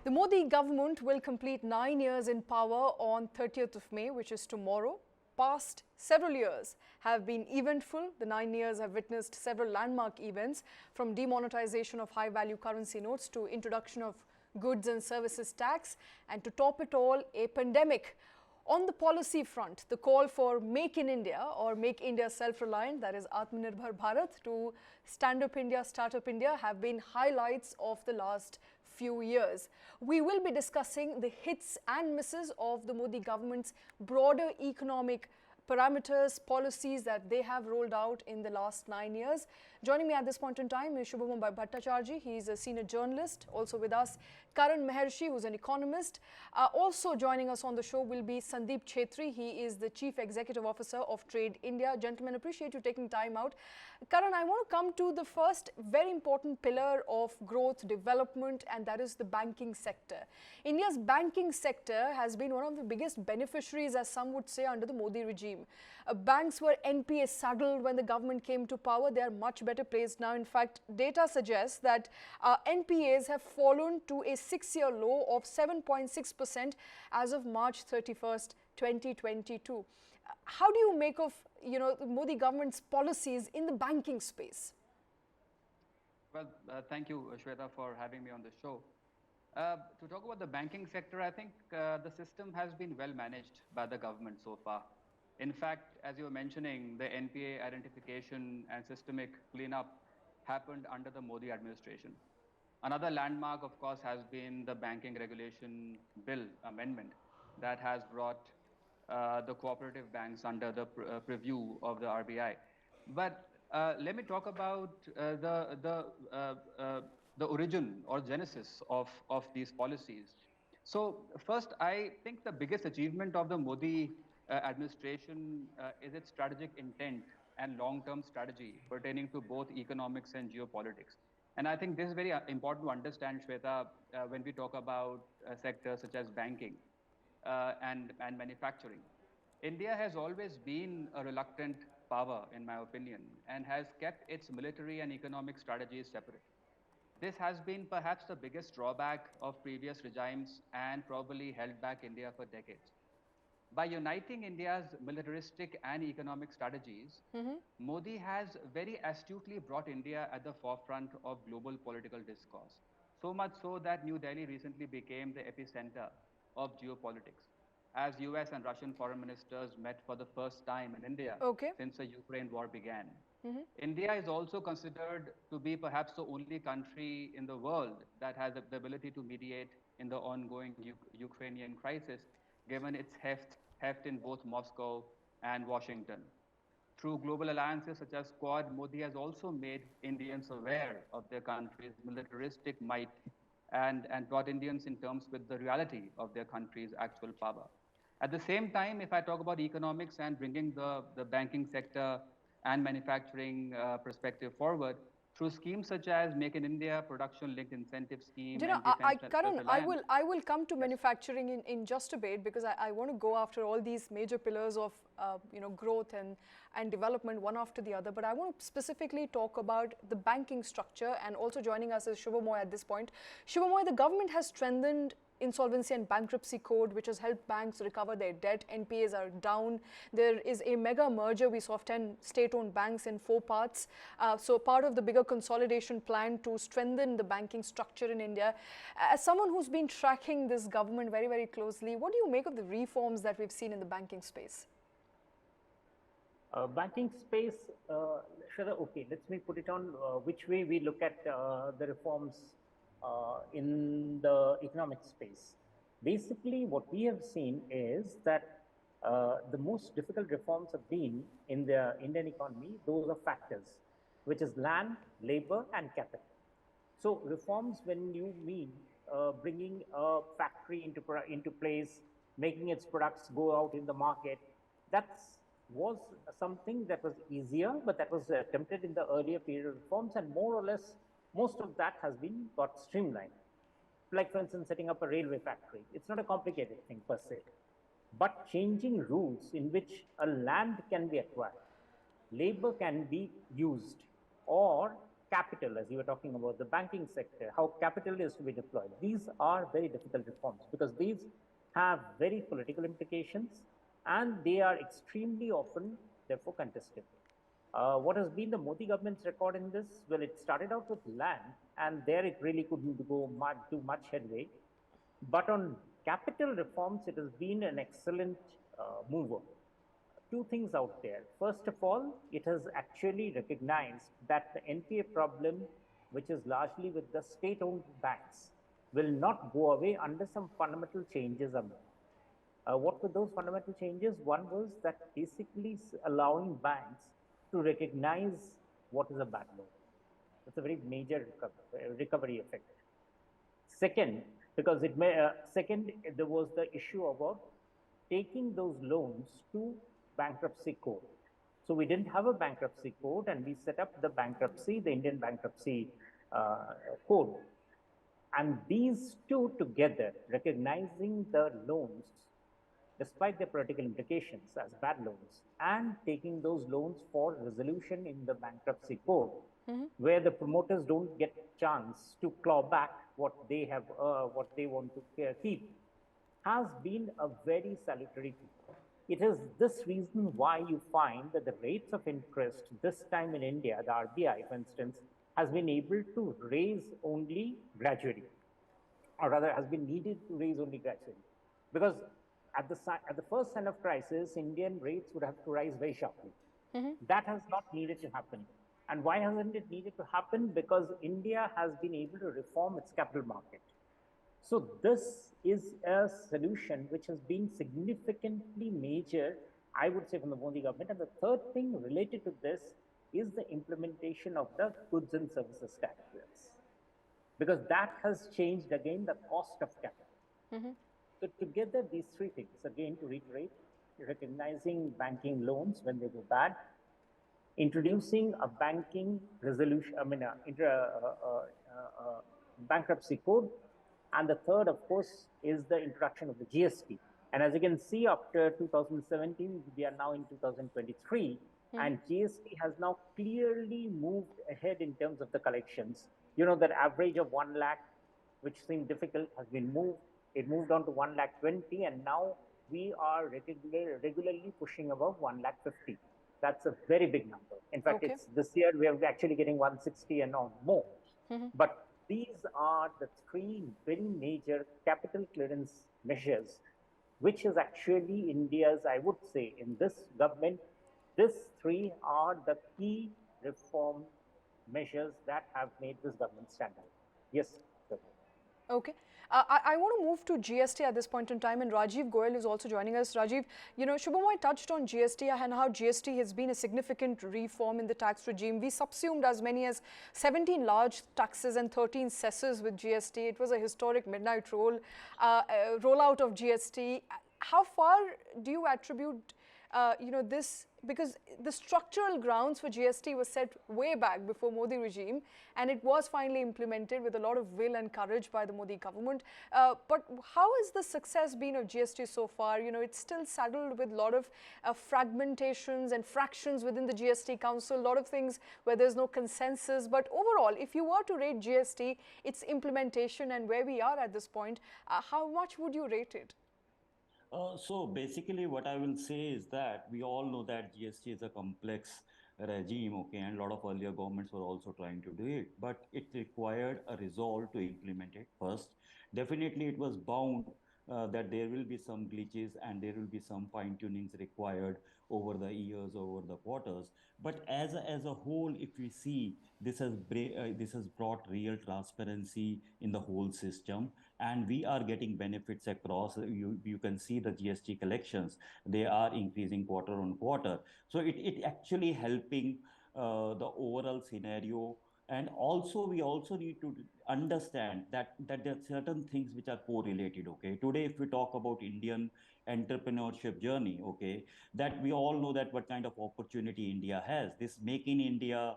The Modi government will complete 9 years in power on 30th of May, which is tomorrow. Past several years have been eventful. The 9 years have witnessed several landmark events, from demonetization of high-value currency notes to introduction of goods and services tax, and to top it all, a pandemic. On the policy front, the call for Make in India or Make India Self-Reliant, that is Atmanirbhar Bharat, to Stand Up India, Start Up India have been highlights of the last few years. We will be discussing the hits and misses of the Modi government's broader economic parameters, policies that they have rolled out in the last 9 years. Joining me at this point in time is Subhomoy Bhattacharjee. He is a senior journalist. Also with us, Karan Mehrishi, who is an economist. Also joining us on the show will be Sandeep Chhetri. He is the Chief Executive Officer of Trade India. Gentlemen, appreciate you taking time out. Karan, I want to come to the first very important pillar of growth, development, and that is the banking sector. India's banking sector has been one of the biggest beneficiaries, as some would say, under the Modi regime. Banks were NPA saddled when the government came to power. They are much better placed now. In fact, data suggests that NPAs have fallen to a 6-year low of 7.6% as of March 31st, 2022. How do you make of, the Modi government's policies in the banking space? Well, thank you, Shweta, for having me on the show. To talk about the banking sector, I think the system has been well managed by the government so far. In fact, as you were mentioning, the NPA identification and systemic cleanup happened under the Modi administration. Another landmark, of course, has been the Banking Regulation Bill amendment that has brought the cooperative banks under the purview of the RBI. But let me talk about the origin or genesis of these policies. So first, I think the biggest achievement of the Modi administration is its strategic intent and long-term strategy pertaining to both economics and geopolitics. And I think this is very important to understand, Shweta, when we talk about sectors such as banking and manufacturing. India has always been a reluctant power, in my opinion, and has kept its military and economic strategies separate. This has been perhaps the biggest drawback of previous regimes and probably held back India for decades. By uniting India's militaristic and economic strategies, Modi has very astutely brought India at the forefront of global political discourse. So much so that New Delhi recently became the epicenter of geopolitics, as US and Russian foreign ministers met for the first time in India since the Ukraine war began. India is also considered to be perhaps the only country in the world that has the ability to mediate in the ongoing Ukrainian crisis, given its heft in both Moscow and Washington. Through global alliances such as Quad, Modi has also made Indians aware of their country's militaristic might and brought Indians in terms with the reality of their country's actual power. At the same time, if I talk about economics and bringing the banking sector and manufacturing perspective forward, through schemes such as Make in India, production-linked incentive scheme, and defense Karan, I will come to manufacturing in just a bit, because I want to go after all these major pillars of growth and development one after the other. But I want to specifically talk about the banking structure, and also joining us is Subhomoy at this point. Subhomoy, the government has strengthened Insolvency and Bankruptcy Code, which has helped banks recover their debt. NPAs are down. There is a mega merger. We saw 10 state-owned banks in 4 parts. So part of the bigger consolidation plan to strengthen the banking structure in India. As someone who's been tracking this government very, very closely, what do you make of the reforms that we've seen in the banking space? Banking space, okay, let me put it on which way we look at the reforms in the economic space. Basically, what we have seen is that the most difficult reforms have been in the Indian economy. Those are factors, which is land, labor, and capital. So reforms, when you mean bringing a factory into place, making its products go out in the market, that was something that was easier, but that was attempted in the earlier period of reforms, and more or less most of that has been got streamlined. Like, for instance, setting up a railway factory. It's not a complicated thing per se, but changing rules in which a land can be acquired, labor can be used, or capital, as you were talking about the banking sector, how capital is to be deployed. These are very difficult reforms because these have very political implications and they are extremely often, therefore, contested. What has been the Modi government's record in this? Well, it started out with land, and there it really couldn't do much headway. But on capital reforms, it has been an excellent mover. Two things out there. First of all, it has actually recognized that the NPA problem, which is largely with the state-owned banks, will not go away unless some fundamental changes are made. What were those fundamental changes? One was that basically allowing banks to recognize what is a bad loan. That's a very major recovery effect. Second, because second, there was the issue about taking those loans to bankruptcy court. So we didn't have a bankruptcy court, and we set up the Indian bankruptcy code. And these two together, recognizing the loans, despite their political implications as bad loans, and taking those loans for resolution in the bankruptcy court, where the promoters don't get chance to claw back what they have, what they want to keep, has been a very salutary feature. It is this reason why you find that the rates of interest this time in India, the RBI, for instance, has been able to raise only gradually, or rather has been needed to raise only gradually. Because at the first sign of crisis, Indian rates would have to rise very sharply. That has not needed to happen. And why hasn't it needed to happen? Because India has been able to reform its capital market. So this is a solution which has been significantly major, I would say, from the Modi government. And the third thing related to this is the implementation of the goods and services tax bills, because that has changed again the cost of capital. So together, these three things, again, to reiterate, recognizing banking loans when they go bad, introducing a banking resolution, bankruptcy code, and the third, of course, is the introduction of the GST. And as you can see, after 2017, we are now in 2023, and GST has now clearly moved ahead in terms of the collections. You know, that average of 1 lakh, which seemed difficult, has been moved. It moved on to 1 lakh 20, and now we are regularly pushing above 1 lakh 50. That's a very big number. In fact, it's this year we are actually getting 160 and on more. But these are the three very major capital clearance measures, which is actually India's, I would say, in this government, these three are the key reform measures that have made this government stand out. Yes. Okay. I want to move to GST at this point in time, and Rajeev Goyal is also joining us. Rajeev, you know, Subhomoy touched on GST and how GST has been a significant reform in the tax regime. We subsumed as many as 17 large taxes and 13 cesses with GST. It was a historic midnight rollout of GST. How far do you attribute this, because the structural grounds for GST was set way back before Modi regime, and it was finally implemented with a lot of will and courage by the Modi government. But how has the success been of GST so far? You know, it's still saddled with a lot of fragmentations and fractions within the GST council, a lot of things where there's no consensus. But overall, if you were to rate GST, its implementation and where we are at this point, how much would you rate it? So basically what I will say is that we all know that GST is a complex regime, okay, and a lot of earlier governments were also trying to do it, but it required a resolve to implement it first. Definitely it was bound that there will be some glitches and there will be some fine tunings required over the years, over the quarters. But as a whole, if we see, this has brought real transparency in the whole system, and we are getting benefits across. You can see the GST collections, they are increasing quarter on quarter. So it actually helping the overall scenario. And also we also need to understand that there are certain things which are correlated. Okay, today if we talk about Indian entrepreneurship journey, okay, that we all know that what kind of opportunity India has. This Make in India,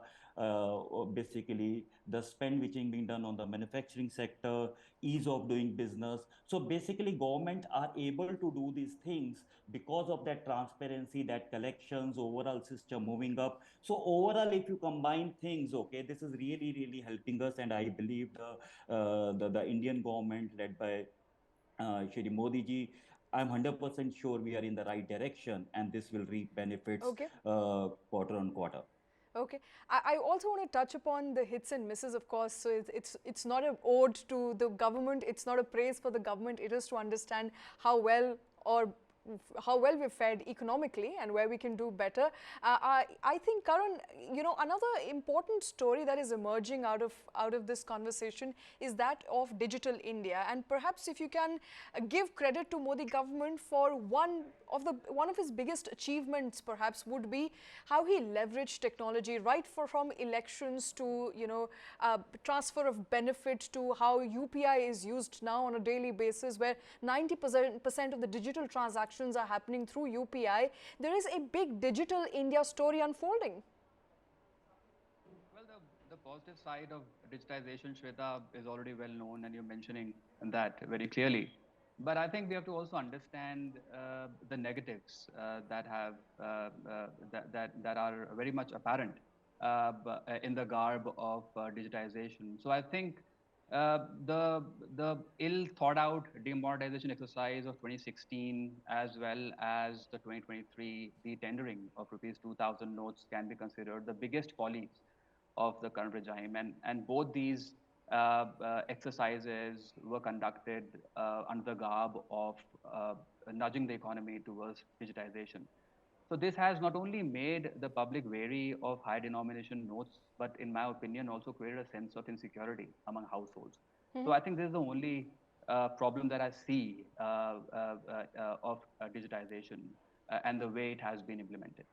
basically the spend which is being done on the manufacturing sector, ease of doing business. So basically, government are able to do these things because of that transparency, that collections, overall system moving up. So overall, if you combine things, okay, this is really, really helping us. And I believe the Indian government led by Shri Modi ji, I'm 100% sure we are in the right direction, and this will reap benefits Okay. quarter on quarter. Okay. I also want to touch upon the hits and misses, of course. So it's not an ode to the government. It's not a praise for the government. It is to understand how well we've fared economically and where we can do better. I think, Karan, another important story that is emerging out of this conversation is that of digital India. And perhaps if you can give credit to Modi government for one of his biggest achievements, perhaps would be how he leveraged technology right from elections to transfer of benefit to how UPI is used now on a daily basis, where 90% of the digital transactions are happening through UPI. There is a big digital India story unfolding. Well, the positive side of digitization, Shweta, is already well known, and you're mentioning that very clearly. But I think we have to also understand the negatives that are very much apparent in the garb of digitization. So I think the ill thought out demonetization exercise of 2016, as well as the 2023 tendering of rupees 2,000 notes, can be considered the biggest follies of the current regime. And both these exercises were conducted under the garb of nudging the economy towards digitization. So this has not only made the public wary of high denomination notes, but in my opinion, also created a sense of insecurity among households. So I think this is the only problem that I see of digitization and the way it has been implemented.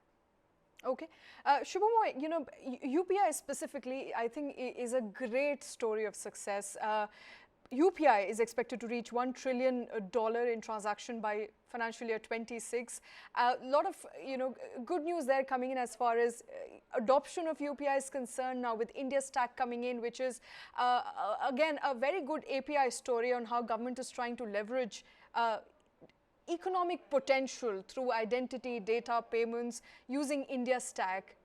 Okay. Subhomoy, UPI specifically, I think, is a great story of success. UPI is expected to reach $1 trillion in transaction by financial year 26. A lot of good news there coming in as far as adoption of UPI is concerned now, with India Stack coming in, which is again a very good API story on how government is trying to leverage economic potential through identity, data, payments, using India Stack,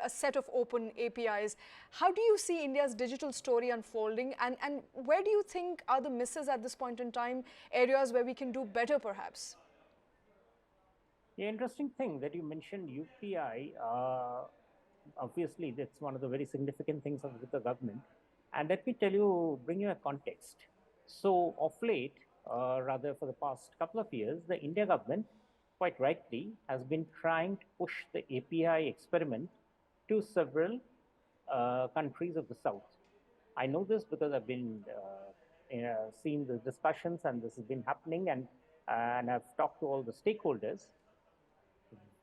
a set of open APIs. How do you see India's digital story unfolding, and where do you think are the misses at this point in time, areas where we can do better perhaps? The interesting thing that you mentioned UPI, obviously that's one of the very significant things with the government. And let me bring you a context. So of late, rather for the past couple of years, the India government, quite rightly, has been trying to push the API experiment to several countries of the South. I know this because I've been seeing the discussions, and this has been happening, and I've talked to all the stakeholders.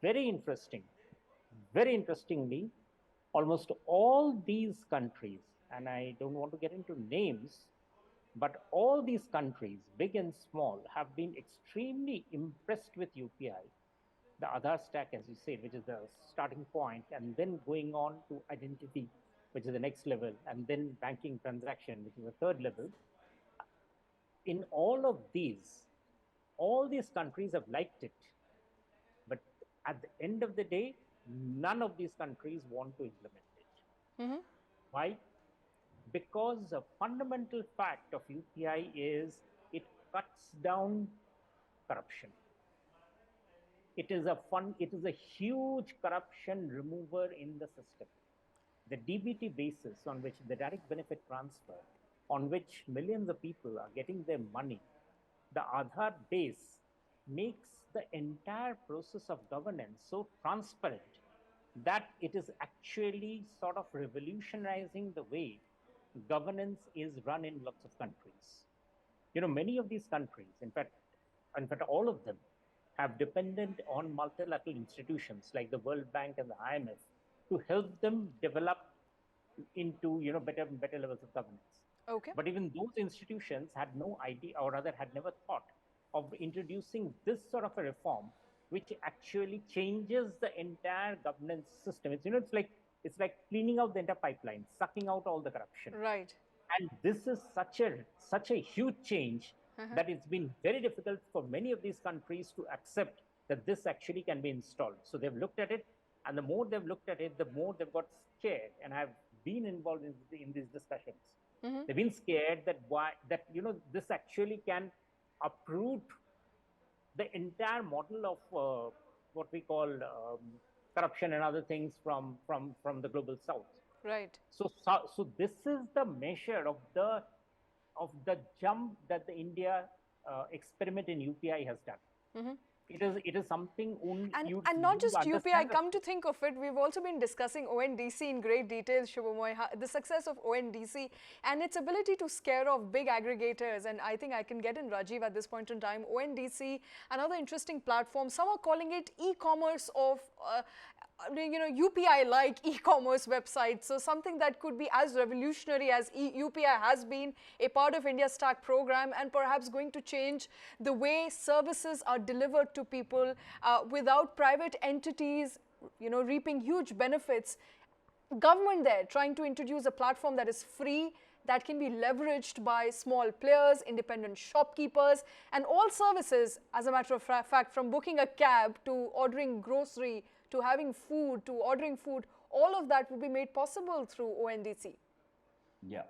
Very interestingly, almost all these countries, and I don't want to get into names, but all these countries, big and small, have been extremely impressed with UPI, the Aadhaar stack, as you said, which is the starting point, and then going on to identity, which is the next level, and then banking transaction, which is the third level. In all these countries have liked it. But at the end of the day, none of these countries want to implement it. Why? Because a fundamental fact of UPI is it cuts down corruption. It is a huge corruption remover in the system. The DBT basis, on which the direct benefit transfer, on which millions of people are getting their money, the Aadhaar base makes the entire process of governance so transparent that it is actually sort of revolutionizing the way governance is run in lots of countries. Many of these countries, in fact, all of them, have depended on multilateral institutions like the World Bank and the IMF to help them develop into better levels of governance. Okay. But even those institutions had no idea, or rather had never thought of introducing this sort of a reform, which actually changes the entire governance system. It's like cleaning out the entire pipeline, sucking out all the corruption. Right. And this is such a huge change that it's been very difficult for many of these countries to accept that this actually can be installed. So they've looked at it, and the more they've looked at it, the more they've got scared. And I've been involved in these discussions. They've been scared that this actually can uproot the entire model of what we call corruption and other things from the global south. Right. So this is the measure of the jump that the India experiment in UPI has done. It is something only and not just UPI. Come to think of it, we've also been discussing ONDC in great detail, Subhomoy, the success of ONDC and its ability to scare off big aggregators. And I think I can get in Rajeev at this point in time. ONDC, another interesting platform. Some are calling it e-commerce of UPI-like e-commerce websites. So something that could be as revolutionary as UPI has been, a part of India's Stack program, and perhaps going to change the way services are delivered to people without private entities, reaping huge benefits. Government there trying to introduce a platform that is free, that can be leveraged by small players, independent shopkeepers, and all services, as a matter of fact, from booking a cab to ordering grocery, to having food, to ordering food, all of that will be made possible through ONDC. Yeah.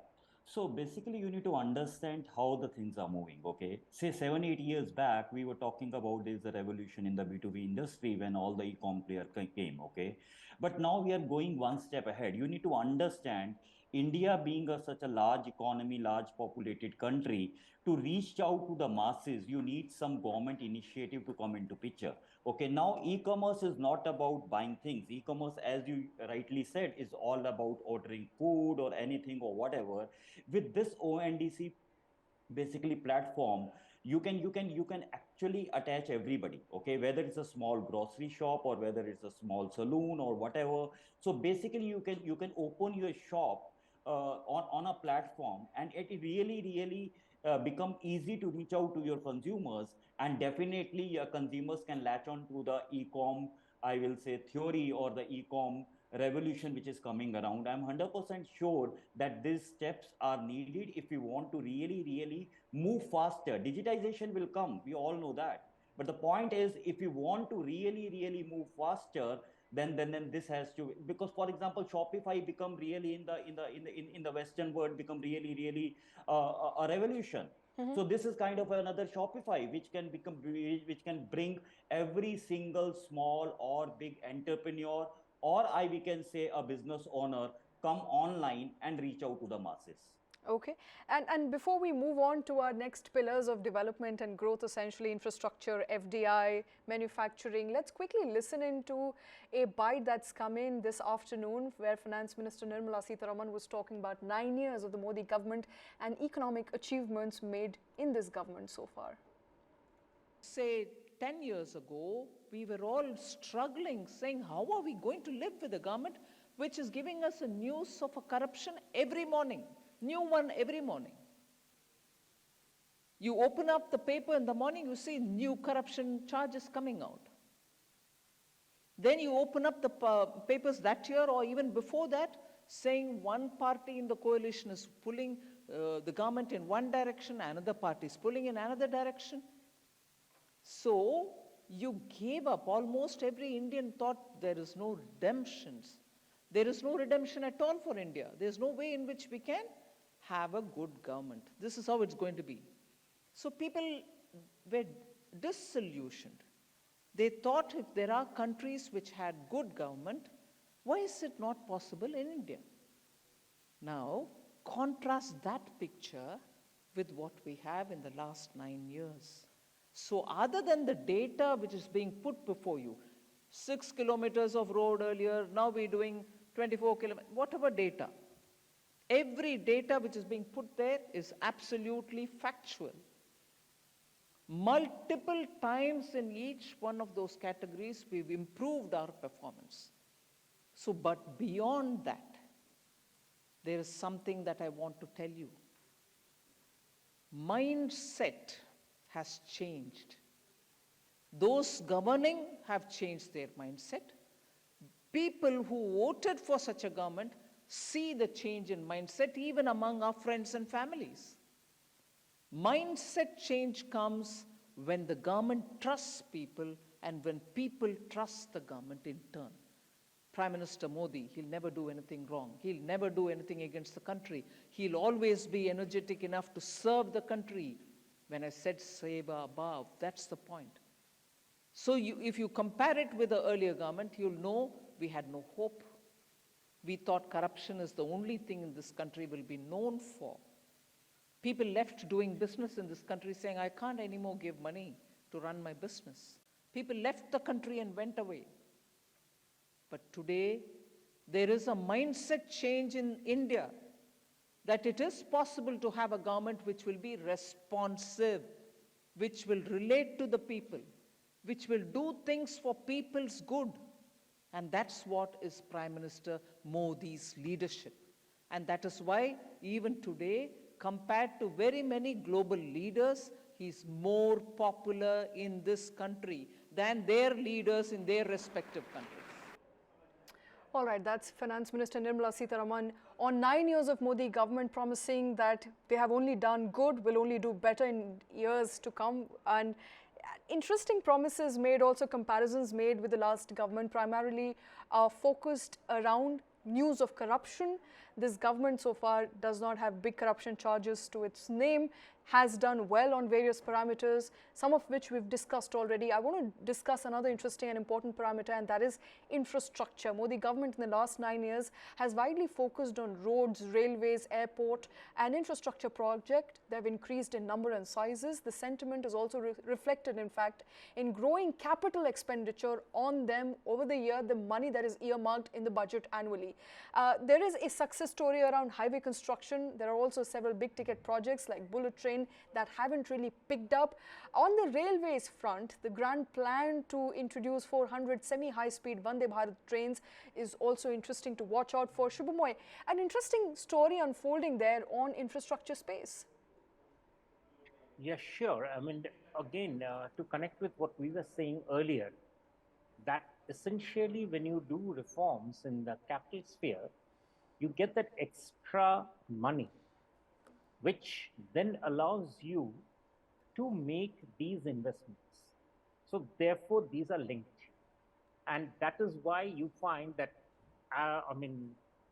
So basically, you need to understand how the things are moving, okay? Say 7-8 years back, we were talking about this revolution in the B2B industry when all the e-com player came, okay? But now we are going one step ahead. You need to understand India being such a large economy, large populated country, to reach out to the masses, you need some government initiative to come into picture. Okay, now e-commerce is not about buying things. E-commerce, as you rightly said, is all about ordering food or anything or whatever. With this ONDC basically platform, you can actually attach everybody, okay, whether it's a small grocery shop or whether it's a small saloon or whatever. So basically you can open your shop on a platform, and it really become easy to reach out to your consumers, and definitely your consumers can latch on to the e-com, I will say, theory or the e-com revolution which is coming around. I'm 100% sure that these steps are needed if we want to really move faster. Digitization will come, we all know that, but the point is, if you want to really move faster, then this has to, because for example Shopify become really in the Western world become really a revolution. So this is kind of another Shopify which can bring every single small or big entrepreneur, or we can say a business owner, come online and reach out to the masses. Okay, and before we move on to our next pillars of development and growth, essentially infrastructure, FDI, manufacturing, let's quickly listen into a bite that's come in this afternoon where Finance Minister Nirmala Sitharaman was talking about 9 years of the Modi government and economic achievements made in this government so far. Say 10 years ago, we were all struggling, saying, how are we going to live with a government which is giving us a news of a corruption every morning? New one every morning. You open up the paper in the morning, you see new corruption charges coming out. Then you open up the papers that year or even before that, saying one party in the coalition is pulling the government in one direction, another party is pulling in another direction. So you gave up. Almost every Indian thought there is no redemptions. There is no redemption at all for India. There is no way in which we can have a good government. This is how it's going to be. So people were disillusioned. They thought if there are countries which had good government, why is it not possible in India? Now, contrast that picture with what we have in the last 9 years. So other than the data which is being put before you, 6 kilometers of road earlier, now we're doing 24 kilometers, whatever data, every data which is being put there is absolutely factual. Multiple times in each one of those categories, we've improved our performance. So, but beyond that, there is something that I want to tell you. mindset has changed. Those governing have changed their mindset. People who voted for such a government see the change in mindset even among our friends and families. Mindset change comes when the government trusts people and when people trust the government in turn. Prime Minister Modi, he'll never do anything wrong. He'll never do anything against the country. He'll always be energetic enough to serve the country. When I said Seva above, that's the point. So if you compare it with the earlier government, you'll know we had no hope. We thought corruption is the only thing in this country will be known for. People left doing business in this country saying, I can't anymore give money to run my business. People left the country and went away. But today, there is a mindset change in India that it is possible to have a government which will be responsive, which will relate to the people, which will do things for people's good. And that's what is Prime Minister Modi's leadership. And that is why even today, compared to very many global leaders, he's more popular in this country than their leaders in their respective countries. All right, that's Finance Minister Nirmala Sitharaman on 9 years of Modi government promising that they have only done good, will only do better in years to come. And interesting promises made, also comparisons made with the last government, primarily focused around news of corruption. This government so far does not have big corruption charges to its name, has done well on various parameters, some of which we've discussed already. I want to discuss another interesting and important parameter, and that is infrastructure. Modi government in the last 9 years has widely focused on roads, railways, airport and infrastructure projects. They've increased in number and sizes. The sentiment is also reflected, in fact, in growing capital expenditure on them over the year, the money that is earmarked in the budget annually. There is a success story around highway construction. There are also several big ticket projects like bullet train that haven't really picked up. On the railways front, the grand plan to introduce 400 semi-high-speed Vande Bharat trains is also interesting to watch out for. Subhomoy, an interesting story unfolding there on infrastructure space. Yeah, sure. I mean, again, to connect with what we were saying earlier, that essentially when you do reforms in the capital sphere, you get that extra money, which then allows you to make these investments. So therefore, these are linked. And that is why you find that,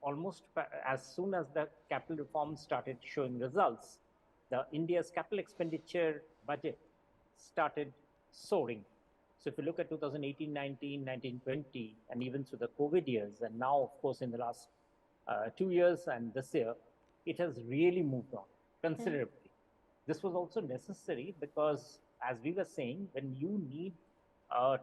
almost as soon as the capital reform started showing results, the India's capital expenditure budget started soaring. So if you look at 2018-19, 19-20, and even through the COVID years, and now, of course, in the last 2 years and this year, it has really moved on considerably. This was also necessary because, as we were saying, when you need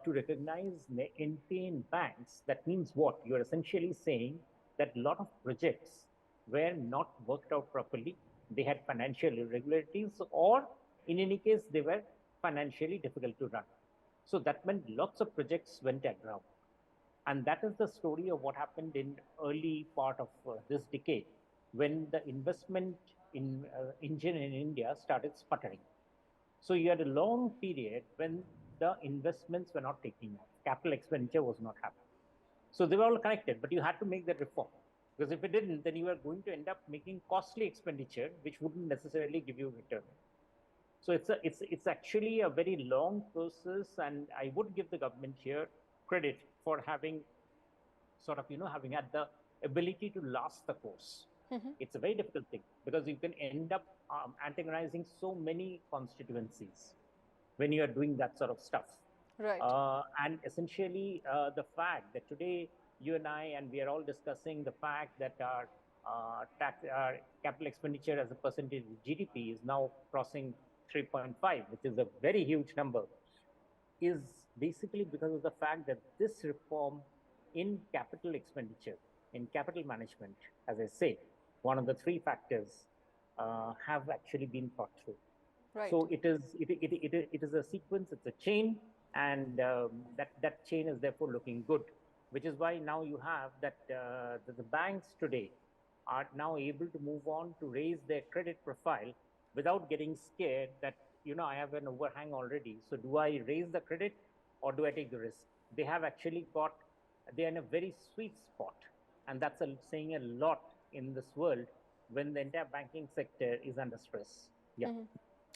to recognize NPA in banks, that means what? You're essentially saying that a lot of projects were not worked out properly. They had financial irregularities, or in any case, they were financially difficult to run. So that meant lots of projects went aground. And that is the story of what happened in early part of this decade, when the investment in engine in India started sputtering. So you had a long period when the investments were not taking off. Capital expenditure was not happening. So they were all connected, but you had to make that reform. Because if it didn't, then you were going to end up making costly expenditure, which wouldn't necessarily give you return. So it's actually a very long process, and I would give the government here credit for having having had the ability to last the course. It's a very difficult thing because you can end up antagonizing so many constituencies when you are doing that sort of stuff. Right. And essentially, the fact that today you and I, and we are all discussing the fact that our capital expenditure as a percentage of GDP is now crossing 3.5, which is a very huge number, is basically because of the fact that this reform in capital expenditure, in capital management, as I say, one of the three factors have actually been thought through. Right. So it is a sequence, it's a chain, and that chain is therefore looking good, which is why now you have that the banks today are now able to move on to raise their credit profile without getting scared that, I have an overhang already. So do I raise the credit or do I take the risk? They have actually they're in a very sweet spot. And that's saying a lot in this world when the entire banking sector is under stress. Yeah.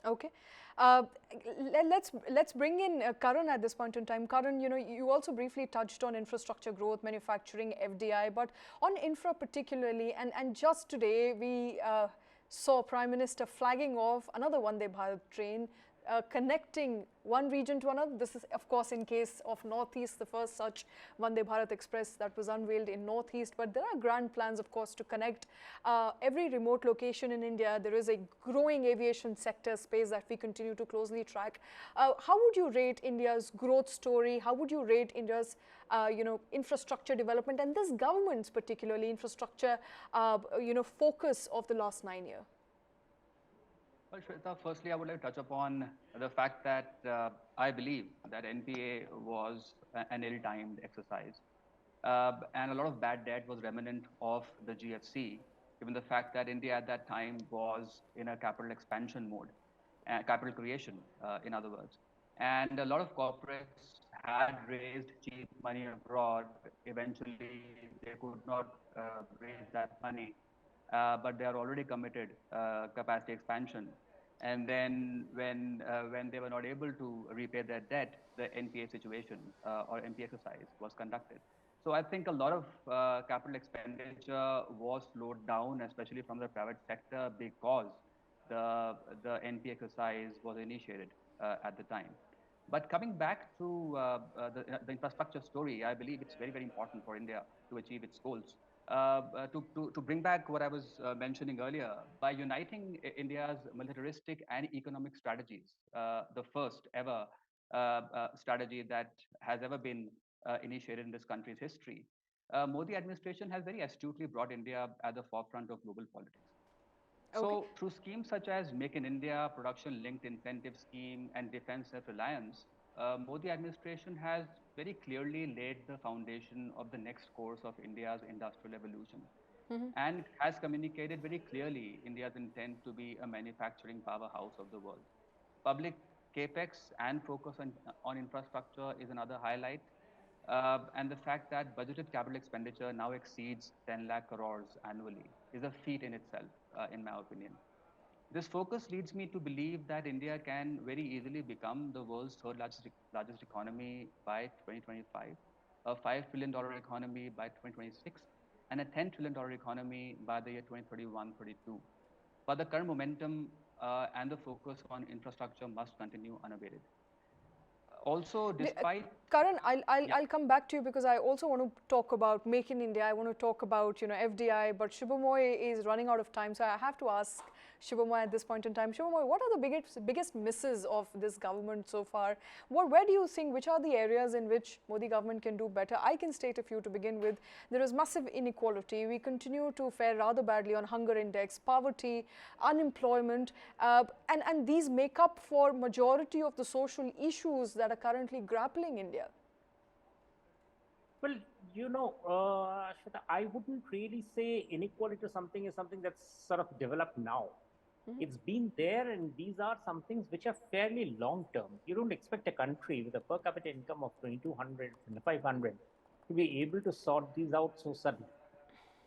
Okay. Let's bring in Karan at this point in time. Karan, you also briefly touched on infrastructure growth, manufacturing, FDI, but on infra particularly, and just today we saw Prime Minister flagging off another Vande Bharat train connecting one region to another. This is, of course, in case of Northeast, the first such Vande Bharat Express that was unveiled in Northeast. But there are grand plans, of course, to connect every remote location in India. There is a growing aviation sector space that we continue to closely track. How would you rate India's growth story? How would you rate India's infrastructure development and this government's particularly infrastructure focus of the last 9 years? Well, Shweta, firstly, I would like to touch upon the fact that I believe that NPA was an ill-timed exercise. And a lot of bad debt was remnant of the GFC, given the fact that India at that time was in a capital expansion mode, capital creation, in other words. And a lot of corporates had raised cheap money abroad. Eventually, they could not raise that money. But they are already committed capacity expansion. And then when they were not able to repay their debt, the NPA situation or NPA exercise was conducted. So I think a lot of capital expenditure was slowed down, especially from the private sector, because the NPA exercise was initiated at the time. But coming back to the infrastructure story, I believe it's very, very important for India to achieve its goals. To bring back what I was mentioning earlier, by uniting India's militaristic and economic strategies, the first ever strategy that has ever been initiated in this country's history, Modi administration has very astutely brought India at the forefront of global politics. Okay. So through schemes such as Make in India, Production-Linked Incentive Scheme, and Defense Self-Reliance, Modi administration has very clearly laid the foundation of the next course of India's industrial evolution and has communicated very clearly India's intent to be a manufacturing powerhouse of the world. Public capex and focus on infrastructure is another highlight. And the fact that budgeted capital expenditure now exceeds 10 lakh crores annually is a feat in itself, in my opinion. This focus leads me to believe that India can very easily become the world's third largest economy by 2025, a $5 trillion economy by 2026, and a $10 trillion economy by the year 2031-32. But the current momentum and the focus on infrastructure must continue unabated. Also, despite Karan, I'll come back to you because I also want to talk about Make in India. I want to talk about FDI, but Subhomoy is running out of time, so I have to ask Subhomoy at this point in time. Subhomoy, what are the biggest misses of this government so far? Where do you think, which are the areas in which Modi government can do better? I can state a few to begin with. There is massive inequality. We continue to fare rather badly on hunger index, poverty, unemployment, and these make up for majority of the social issues that are currently grappling India. Well, Shweta, I wouldn't really say inequality is something that's sort of developed now. It's been there, and these are some things which are fairly long term. You don't expect a country with a per capita income of 2,200 and 500 to be able to sort these out so suddenly.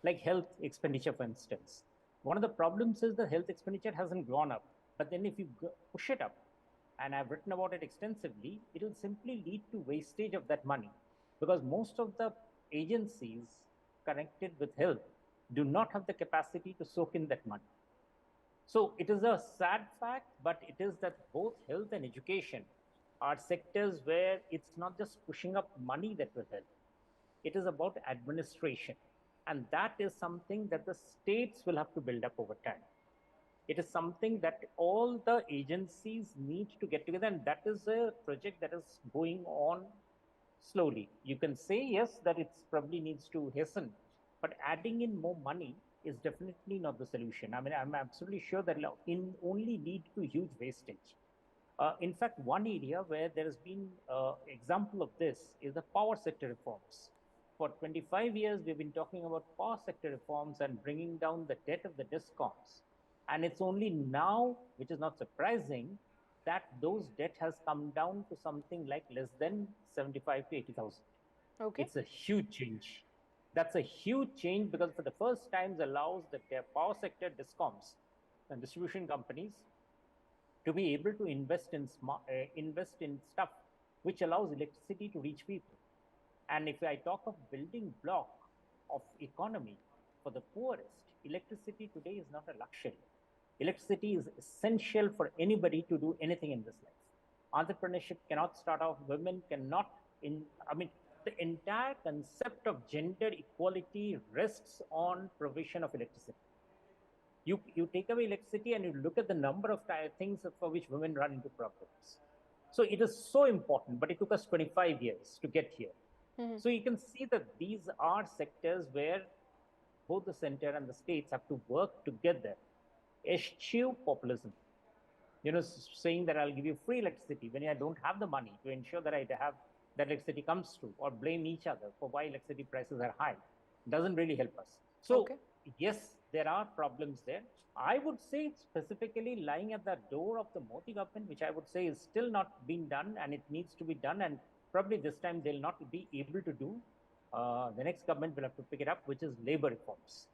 Like health expenditure, for instance. One of the problems is the health expenditure hasn't gone up. But then if you push it up, and I've written about it extensively, it will simply lead to wastage of that money. Because most of the agencies connected with health do not have the capacity to soak in that money. So it is a sad fact, but it is that both health and education are sectors where it's not just pushing up money that will help. It is about administration. And that is something that the states will have to build up over time. It is something that all the agencies need to get together, and that is a project that is going on slowly. You can say, yes, that it probably needs to hasten, but adding in more money is definitely not the solution. I mean, I'm absolutely sure that it only lead to huge wastage. In fact, one area where there has been example of this is the power sector reforms. For 25 years, we've been talking about power sector reforms and bringing down the debt of the discoms. And it's only now, which is not surprising, that those debt has come down to something like less than 75 to 80,000. Okay. It's a huge change. That's a huge change because for the first time allows the power sector discoms and distribution companies to be able to invest in stuff which allows electricity to reach people. And if I talk of building block of economy for the poorest, electricity today is not a luxury. Electricity is essential for anybody to do anything in this life. Entrepreneurship cannot start off, women cannot, the entire concept of gender equality rests on provision of electricity. You take away electricity and you look at the number of things for which women run into problems. So it is so important, but it took us 25 years to get here. So you can see that these are sectors where both the center and the states have to work together, eschew populism. Saying that I'll give you free electricity when I don't have the money to ensure that I have that electricity comes through, or blame each other for why electricity prices are high, doesn't really help us. So yes, there are problems there. I would say specifically lying at the door of the Modi government, which I would say is still not being done, and it needs to be done, and probably this time they'll not be able to do. The next government will have to pick it up, which is labor reforms.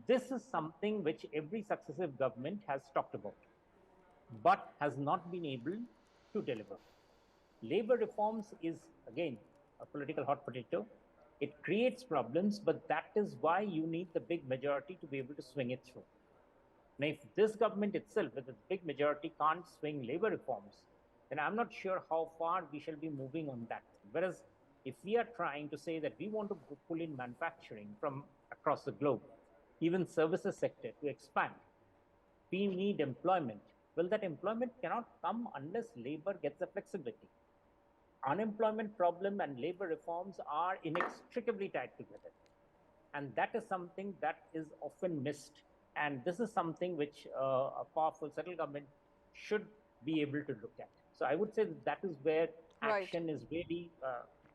This is something which every successive government has talked about, but has not been able to deliver. Labor reforms is, again, a political hot potato. It creates problems, but that is why you need the big majority to be able to swing it through. Now, if this government itself, with its big majority, can't swing labor reforms, then I'm not sure how far we shall be moving on that. Whereas, if we are trying to say that we want to pull in manufacturing from across the globe, even services sector to expand, we need employment. Well, that employment cannot come unless labor gets the flexibility. Unemployment problem and labor reforms are inextricably tied together. And that is something that is often missed. And this is something which a powerful central government should be able to look at. So I would say that is where action is really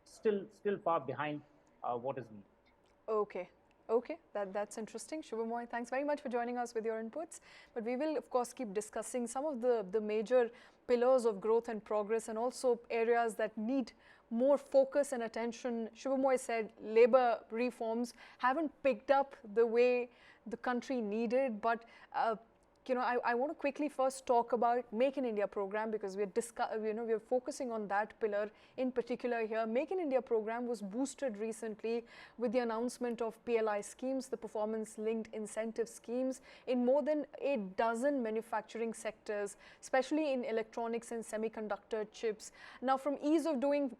still far behind what is needed. Okay. Okay, that's interesting. Subhomoy, thanks very much for joining us with your inputs. But we will, of course, keep discussing some of the major pillars of growth and progress, and also areas that need more focus and attention. Subhomoy said labor reforms haven't picked up the way the country needed, but I want to quickly first talk about Make in India program, because we're focusing on that pillar in particular here. Make in India program was boosted recently with the announcement of PLI schemes, the performance linked incentive schemes, in more than a dozen manufacturing sectors, especially in electronics and semiconductor chips. Now, from ease of doing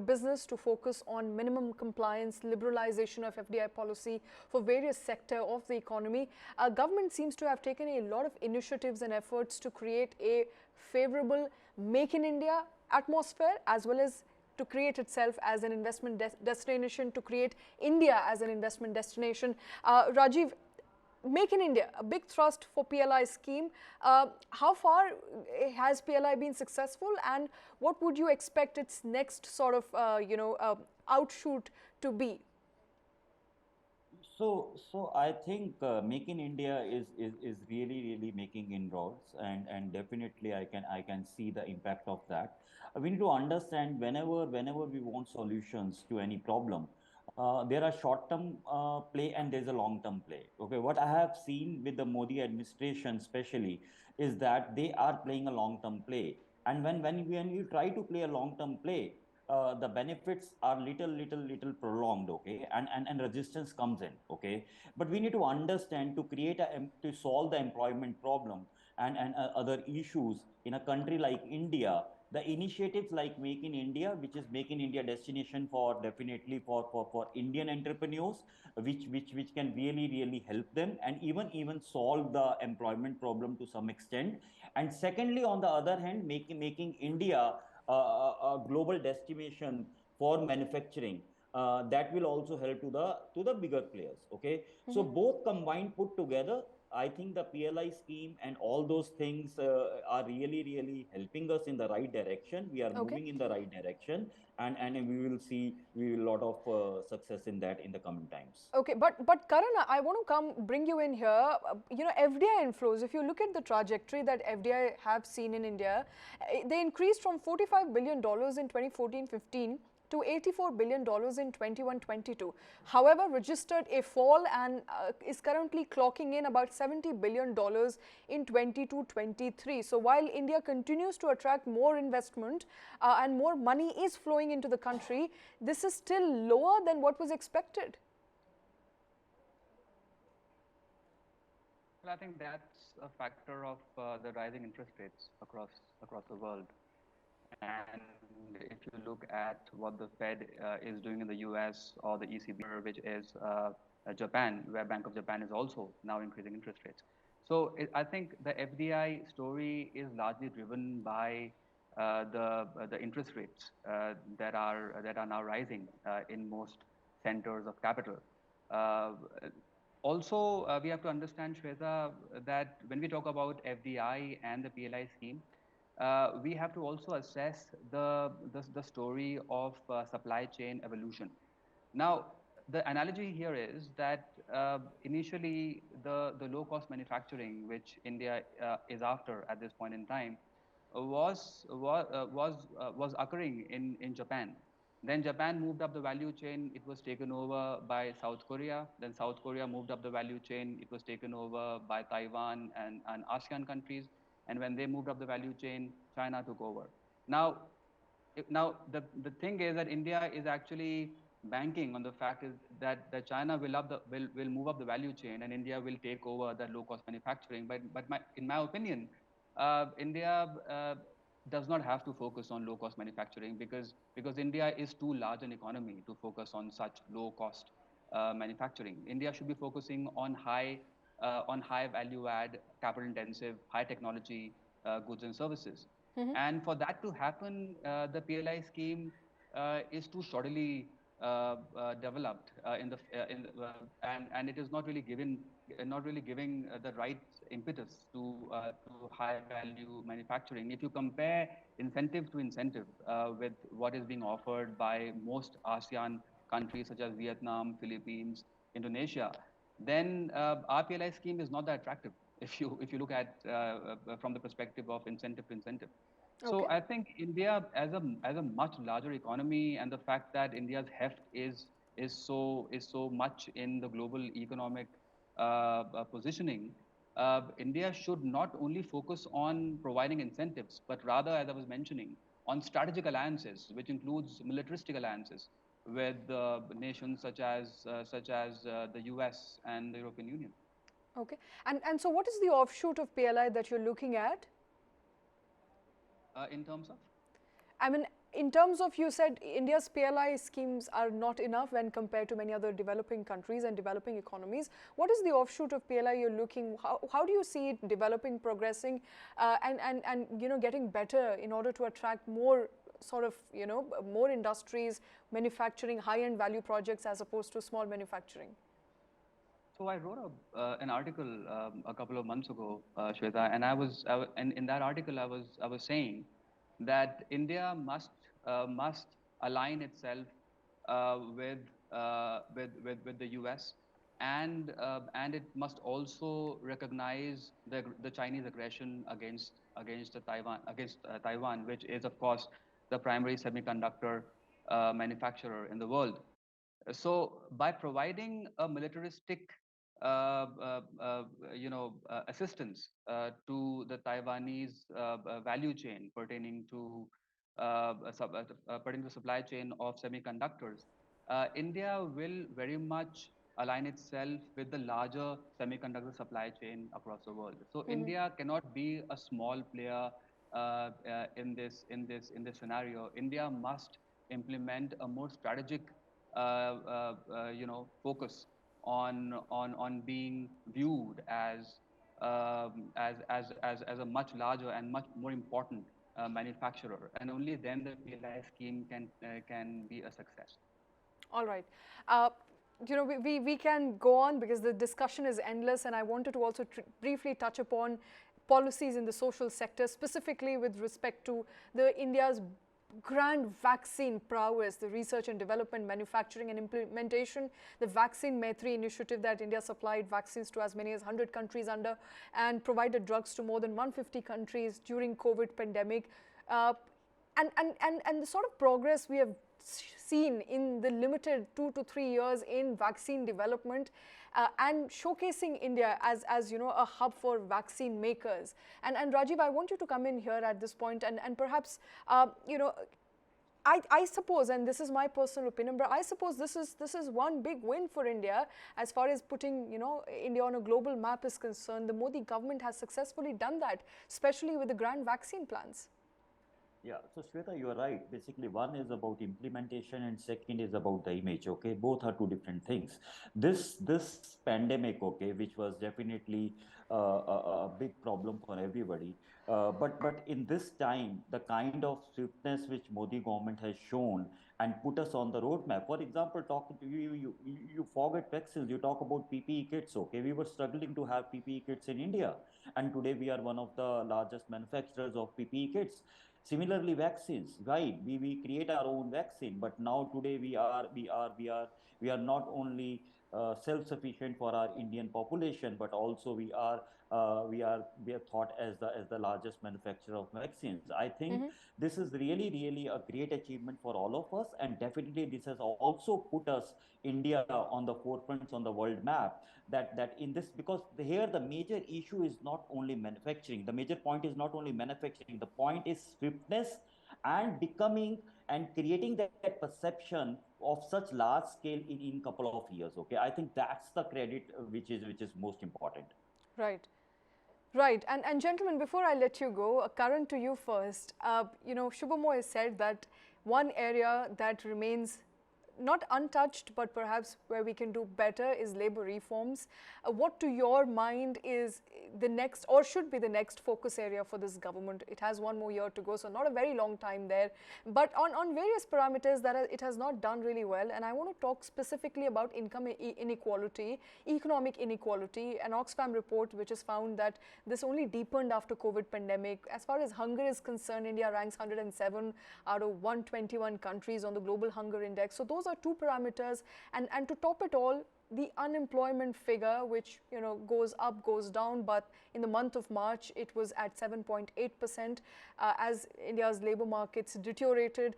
business to focus on minimum compliance, liberalization of FDI policy for various sectors of the economy, our government seems to have taken a lot of initiatives and efforts to create a favorable Make in India atmosphere, as well as to create itself as an investment destination, to create India as an investment destination. Rajeev, Make in India, a big thrust for PLI scheme. How far has PLI been successful, and what would you expect its next sort of outshoot to be? So I think Make in India is really making inroads, and definitely I can see the impact of that. We need to understand whenever we want solutions to any problem, there are short-term play and there's a long-term play. Okay, what I have seen with the Modi administration, especially, is that they are playing a long-term play, and when you try to play a long-term play, the benefits are little prolonged, okay, and resistance comes in, okay. But we need to understand, to create to solve the employment problem and other issues in a country like India, the initiatives like Make in India, which is Make in India destination for definitely for Indian entrepreneurs, which can really help them, and even solve the employment problem to some extent. And secondly, on the other hand, making India a global destination for manufacturing, that will also help to the bigger players, okay. So both combined, put together, I think the PLI scheme and all those things are really, really helping us in the right direction. We are Okay. moving in the right direction, and we will see we will lot of success in that in the coming times. Okay, but Karan, I want to bring you in here. FDI inflows. If you look at the trajectory that FDI have seen in India, they increased from $45 billion in 2014-15 to $84 billion in 21-22. However, registered a fall and is currently clocking in about $70 billion in 22-23. So while India continues to attract more investment and more money is flowing into the country, this is still lower than what was expected. Well, I think that's a factor of the rising interest rates across the world. And if you look at what the Fed is doing in the US or the ECB, which is Japan, where Bank of Japan is also now increasing interest rates. So I think the FDI story is largely driven by the interest rates that are now rising in most centers of capital. Uh, Also, we have to understand, Shweta, that when we talk about FDI and the PLI scheme, we have to also assess the story of supply chain evolution. Now, the analogy here is that initially the low-cost manufacturing, which India is after at this point in time, was occurring in Japan. Then Japan moved up the value chain. It was taken over by South Korea. Then South Korea moved up the value chain. It was taken over by Taiwan and ASEAN countries. And when they moved up the value chain, China took over. Now, the thing is that India is actually banking on the fact is that China will move up the value chain and India will take over the low cost manufacturing. But in my opinion, India does not have to focus on low cost manufacturing because India is too large an economy to focus on such low cost manufacturing. India should be focusing on high value add, capital intensive, high technology goods and services. And for that to happen, the PLI scheme is too shoddily developed and it is not really giving the right impetus to high value manufacturing. If you compare incentive to incentive with what is being offered by most ASEAN countries such as Vietnam, Philippines, Indonesia, then our PLI scheme is not that attractive if you look at from the perspective of incentive to incentive. So Okay. I think India as a much larger economy and the fact that India's heft is so much in the global economic positioning, India should not only focus on providing incentives, but rather, as I was mentioning, on strategic alliances, which includes militaristic alliances with nations such as the US and the European Union. Okay. And so what is the offshoot of PLI that you're looking at? In terms of? I mean, in terms of, you said India's PLI schemes are not enough when compared to many other developing countries and developing economies. What is the offshoot of PLI you're looking? How do you see it developing, progressing, and getting better in order to attract more sort of more industries, manufacturing high-end value projects as opposed to small manufacturing? So I wrote an article a couple of months ago, Shweta, and in that article I was saying that India must align itself with the US, and it must also recognize the Chinese aggression against Taiwan, which is of course the primary semiconductor manufacturer in the world. So by providing a militaristic assistance to the Taiwanese value chain pertaining to supply chain of semiconductors, India will very much align itself with the larger semiconductor supply chain across the world. So India cannot be a small player in this scenario. India must implement a more strategic focus on being viewed as a much larger and much more important manufacturer, and only then the PLI scheme can be a success. All right. we can go on because the discussion is endless, and I wanted to also briefly touch upon policies in the social sector, specifically with respect to the India's grand vaccine prowess, the research and development, manufacturing and implementation, the Vaccine Maitri initiative that India supplied vaccines to as many as 100 countries under and provided drugs to more than 150 countries during COVID pandemic. And the sort of progress we have seen in the limited 2 to 3 years in vaccine development and showcasing India as a hub for vaccine makers. And Rajeev, I want you to come in here at this point and perhaps I suppose, and this is my personal opinion, but I suppose this is one big win for India as far as putting India on a global map is concerned. The Modi government has successfully done that, especially with the grand vaccine plans. Yeah, so Shweta, you are right. Basically, one is about implementation and second is about the image. Okay, both are two different things. This pandemic, okay, which was definitely a big problem for everybody. But in this time, the kind of swiftness which Modi government has shown and put us on the roadmap. For example, talking to you forget vaccines. You talk about PPE kits. Okay, we were struggling to have PPE kits in India, and today we are one of the largest manufacturers of PPE kits. Similarly, vaccines, right? We create our own vaccine, but now today we are not only self-sufficient for our Indian population, but also we are thought as the largest manufacturer of vaccines. I think this is really a great achievement for all of us, and definitely this has also put us India on the forefronts on the world map. That in this, because here the major issue is not only manufacturing. The major point is not only manufacturing. The point is swiftness and becoming and creating that perception of such large scale in couple of years. Okay, I think that's the credit which is most important. Right. Right, and gentlemen, before I let you go, Karan, to you first. Subhomoy said that one area that remains not untouched, but perhaps where we can do better is labor reforms. What to your mind is the next or should be the next focus area for this government? It has one more year to go, so not a very long time there. But on various parameters that it has not done really well, and I want to talk specifically about income inequality, economic inequality. An Oxfam report which has found that this only deepened after COVID pandemic. As far as hunger is concerned, India ranks 107 out of 121 countries on the global hunger index. So those are two parameters, and to top it all, the unemployment figure, which goes up, goes down, but in the month of March it was at 7.8% as India's labor markets deteriorated.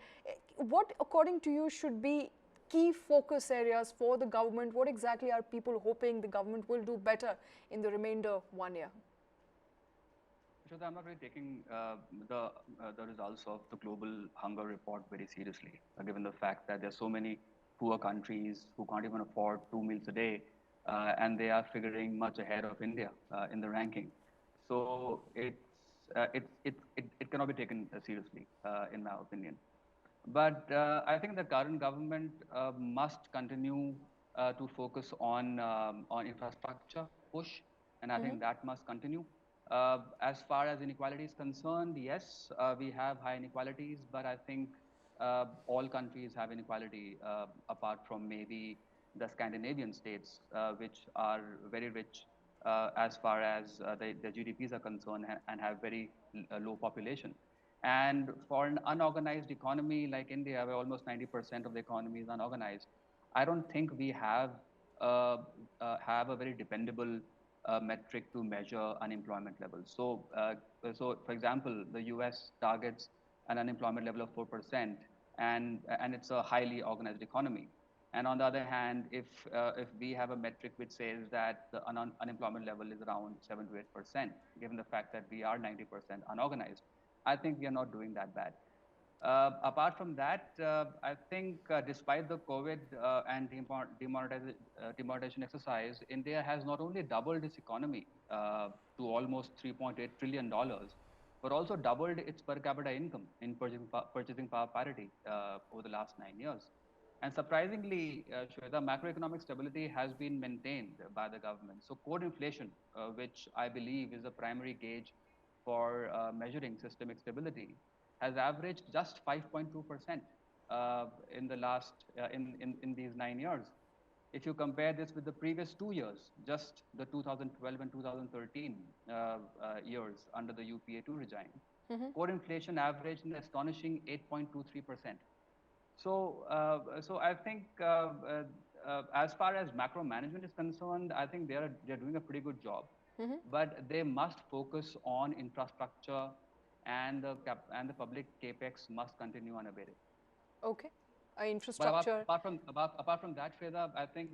What, according to you, should be key focus areas for the government? What exactly are people hoping the government will do better in the remainder 1 year? Shweta, I'm not really taking the results of the global hunger report very seriously, given the fact that there are so many poor countries who can't even afford 2 meals a day, and they are figuring much ahead of India in the ranking. So it cannot be taken seriously, in my opinion. But I think the current government must continue to focus on infrastructure push, and I think that must continue. As far as inequality is concerned, yes, we have high inequalities, but I think all countries have inequality, apart from maybe the Scandinavian states, which are very rich as far as the GDPs are concerned and have very low population. And for an unorganized economy like India, where almost 90% of the economy is unorganized, I don't think we have a very dependable metric to measure unemployment levels. So for example, the US targets an unemployment level of 4%, and it's a highly organized economy. And on the other hand, if we have a metric which says that the unemployment level is around 7 to 8%, given the fact that we are 90% unorganized, I think we are not doing that bad. Apart from that, I think despite the COVID and demonetization exercise, India has not only doubled its economy to almost $3.8 trillion, but also doubled its per capita income in purchasing power parity over the last 9 years. And surprisingly, Shweta, macroeconomic stability has been maintained by the government. So core inflation, which I believe is the primary gauge for measuring systemic stability, has averaged just 5.2% in the last in these 9 years. if you compare this with the previous 2 years, just the 2012 and 2013 years under the UPA2 regime, core inflation averaged an astonishing 8.23%. So I think as far as macro management is concerned, I think they're doing a pretty good job. But they must focus on infrastructure, and the public capex must continue unabated. Okay. But Infrastructure. apart from that, Shweta, I think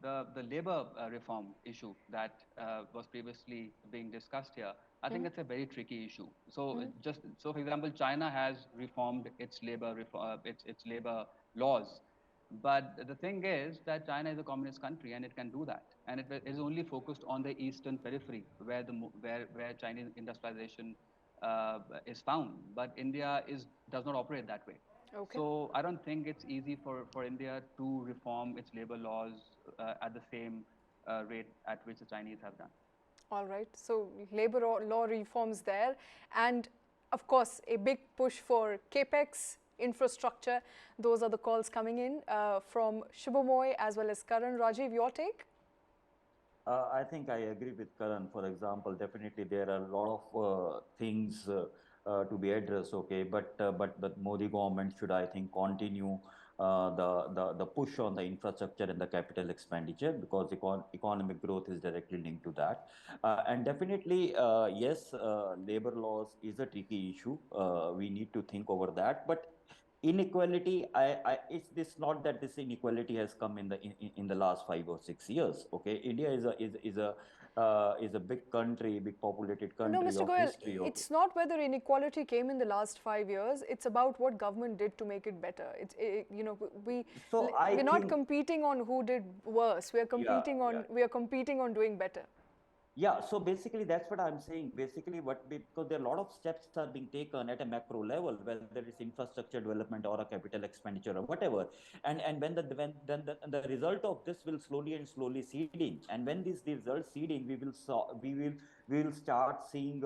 the labor reform issue that was previously being discussed here, I think it's a very tricky issue. So for example, China has reformed its labor laws, but the thing is that China is a communist country and it can do that, and it is only focused on the eastern periphery where Chinese industrialization is found. But India does not operate that way. Okay. So I don't think it's easy for India to reform its labor laws at the same rate at which the Chinese have done. All right. So labor law reforms there, and of course a big push for capex, infrastructure. Those are the calls coming in from Subhomoy as well as Karan. Rajeev, your take? I think I agree with Karan. For example, definitely there are a lot of things to be addressed. Okay, but the Modi government should, I think, continue the push on the infrastructure and the capital expenditure, because economic growth is directly linked to that. And definitely, yes, labor laws is a tricky issue. We need to think over that, but inequality, it's this not that this inequality has come in the last 5 or 6 years. Okay, India is a big country, big populated No, country Mr. of Goyal, history. Okay. it's not whether inequality came in the last 5 years. It's about what government did to make it better. You know, we're not competing on who did worse. We are competing on doing better. Yeah, so basically that's what I'm saying. Basically, because there are a lot of steps are being taken at a macro level, whether it's infrastructure development or a capital expenditure or whatever, and when the result of this will slowly seed in, and when the results seed in, we will start seeing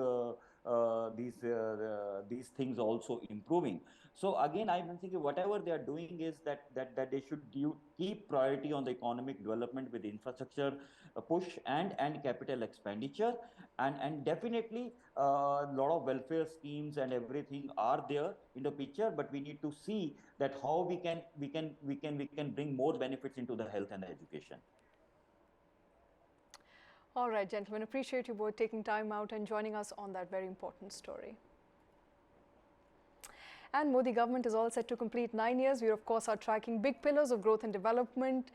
these things also improving. So again, I'm thinking whatever they are doing is that they should keep priority on the economic development with infrastructure push and capital expenditure, and definitely a lot of welfare schemes and everything are there in the picture, but we need to see that how we can bring more benefits into the health and the education. All right, gentlemen, appreciate you both taking time out and joining us on that very important story. And Modi government is all set to complete 9 years. We, of course, are tracking big pillars of growth and development.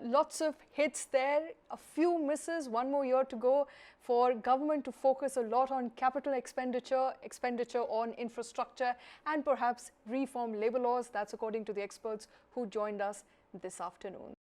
Lots of hits there, a few misses, one more year to go for government to focus a lot on capital expenditure on infrastructure, and perhaps reform labor laws. That's according to the experts who joined us this afternoon.